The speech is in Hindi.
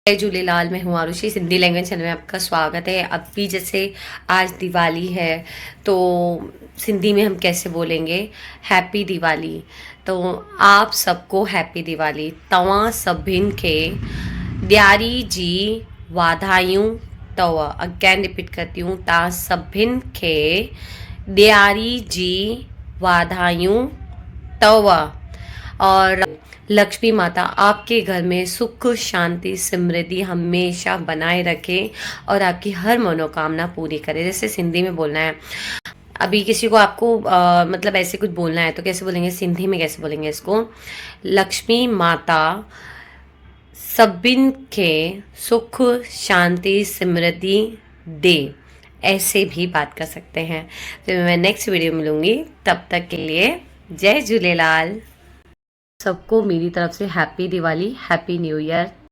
जय झूलेलाल। मैं हूँ आरुषि, सिंधी लैंग्वेज चैनल में आपका स्वागत है। अभी जैसे आज दिवाली है तो सिंधी में हम कैसे बोलेंगे हैप्पी दिवाली। तो आप सबको हैप्पी दिवाली। तव्हां सभिनि खे ॾियारी जी वाधायूं अथव। अगेन रिपीट करती हूँ, तव्हां सभिनि खे ॾियारी जी वाधायूं अथव। और लक्ष्मी माता आपके घर में सुख शांति समृद्धि हमेशा बनाए रखे और आपकी हर मनोकामना पूरी करे। जैसे सिंधी में बोलना है, अभी किसी को आपको मतलब ऐसे कुछ बोलना है तो कैसे बोलेंगे, सिंधी में कैसे बोलेंगे इसको? लक्ष्मी माता सभिन खे सुख शांति समृद्धि दे, ऐसे भी बात कर सकते हैं। तो मैं नेक्स्ट वीडियो में मिलूंगी, तब तक के लिए जय झूलेलाल। सबको मेरी तरफ से happy Diwali, happy new year.